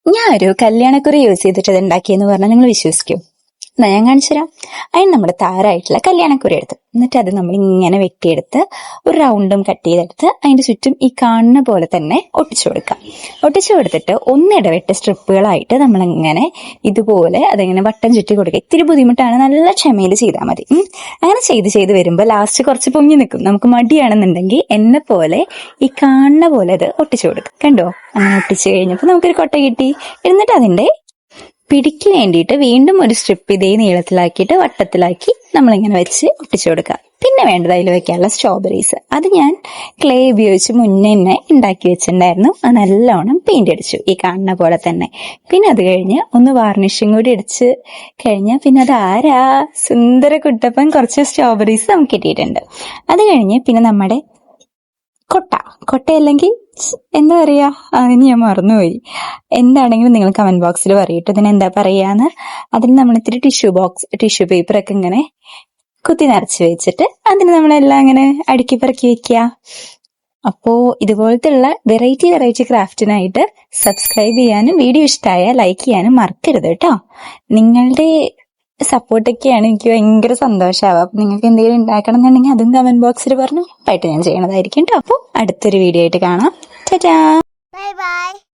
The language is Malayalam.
ഞാൻ ഒരു കല്യാണക്കുറി യൂസ് ചെയ്തിട്ട് ഇത് ഉണ്ടാക്കിയെന്ന് പറഞ്ഞാൽ നിങ്ങൾ വിശ്വസിക്കും? എന്നാ ഞാൻ കാണിച്ചു തരാം. അതിന് നമ്മുടെ താരായിട്ടുള്ള കല്യാണക്കുറി എടുത്ത് എന്നിട്ട് അത് നമ്മൾ ഇങ്ങനെ വെട്ടിയെടുത്ത് ഒരു റൗണ്ടും കട്ട് ചെയ്തെടുത്ത് അതിന്റെ ചുറ്റും ഈ കാണുന്ന പോലെ തന്നെ ഒട്ടിച്ചു കൊടുക്കാം. ഒട്ടിച്ചു കൊടുത്തിട്ട് ഒന്നിടവിട്ട് സ്ട്രിപ്പുകളായിട്ട് നമ്മളിങ്ങനെ ഇതുപോലെ അതിങ്ങനെ വട്ടം ചുറ്റി കൊടുക്കുക. ഇത്തിരി ബുദ്ധിമുട്ടാണ്, നല്ല ക്ഷമയിൽ ചെയ്താൽ മതി. അങ്ങനെ ചെയ്ത് വരുമ്പോൾ ലാസ്റ്റ് കുറച്ച് പൊങ്ങി നിൽക്കും. നമുക്ക് മടിയാണെന്നുണ്ടെങ്കിൽ എന്നെ പോലെ ഈ കാണുന്ന പോലെ അത് ഒട്ടിച്ചു കൊടുക്കും. കണ്ടോ? അങ്ങനെ ഒട്ടിച്ചു കഴിഞ്ഞപ്പോൾ നമുക്കൊരു കൊട്ട കിട്ടി. എന്നിട്ട് അതിന്റെ പിടിക്ക് വേണ്ടിയിട്ട് വീണ്ടും ഒരു സ്ട്രിപ്പ് ഇതേ നീളത്തിലാക്കിയിട്ട് വട്ടത്തിലാക്കി നമ്മളിങ്ങനെ വെച്ച് ഒട്ടിച്ചു കൊടുക്കുക. പിന്നെ വേണ്ടത് അതിൽ വെക്കാനുള്ള സ്ട്രോബെറീസ്. അത് ഞാൻ ക്ലേ ഉപയോഗിച്ച് മുന്നേ തന്നെ ഉണ്ടാക്കി വെച്ചിട്ടുണ്ടായിരുന്നു. അത് നല്ലോണം പെയിന്റ് അടിച്ചു ഈ കാണുന്ന പോലെ തന്നെ. പിന്നെ അത് കഴിഞ്ഞ് ഒന്ന് വാർണിഷിങ് കൂടി അടിച്ച് കഴിഞ്ഞാൽ പിന്നെ അത് ആരാ സുന്ദര കുട്ടപ്പൻ കുറച്ച് സ്ട്രോബെറീസ് നമുക്ക് കിട്ടിയിട്ടുണ്ട്. അത് കഴിഞ്ഞ് പിന്നെ നമ്മുടെ കൊട്ട അല്ലെങ്കിൽ എന്താ പറയാ, അതിന് ഞാൻ മറന്നുപോയി. എന്താണെങ്കിലും നിങ്ങൾ കമന്റ് ബോക്സിൽ പറയട്ടെ ഇതിന് എന്താ പറയാന്ന്. അതിന് നമ്മൾ ഇത്തിരി ടിഷ്യൂ പേപ്പർ ഒക്കെ ഇങ്ങനെ കുത്തി നിറച്ച് വെച്ചിട്ട് അതിന് നമ്മളെല്ലാം ഇങ്ങനെ അടുക്കി പെറുക്കി വെക്കുക. അപ്പോ ഇതുപോലത്തെ ഉള്ള വെറൈറ്റി ക്രാഫ്റ്റിനായിട്ട് സബ്സ്ക്രൈബ് ചെയ്യാനും വീഡിയോ ഇഷ്ടമായ ലൈക്ക് ചെയ്യാനും മറക്കരുത് കേട്ടോ. നിങ്ങളുടെ സപ്പോർട്ടൊക്കെയാണ് എനിക്ക് ഭയങ്കര സന്തോഷമാവുക. അപ്പൊ നിങ്ങൾക്ക് എന്തെങ്കിലും ഉണ്ടാക്കണം എന്നുണ്ടെങ്കിൽ അതും കമന്റ് ബോക്സിൽ പറഞ്ഞു ആയിട്ട് ഞാൻ ചെയ്യണതായിരിക്കും കേട്ടോ. അപ്പോൾ അടുത്തൊരു വീഡിയോ ആയിട്ട് കാണാം. ടാറ്റാ. Bye by.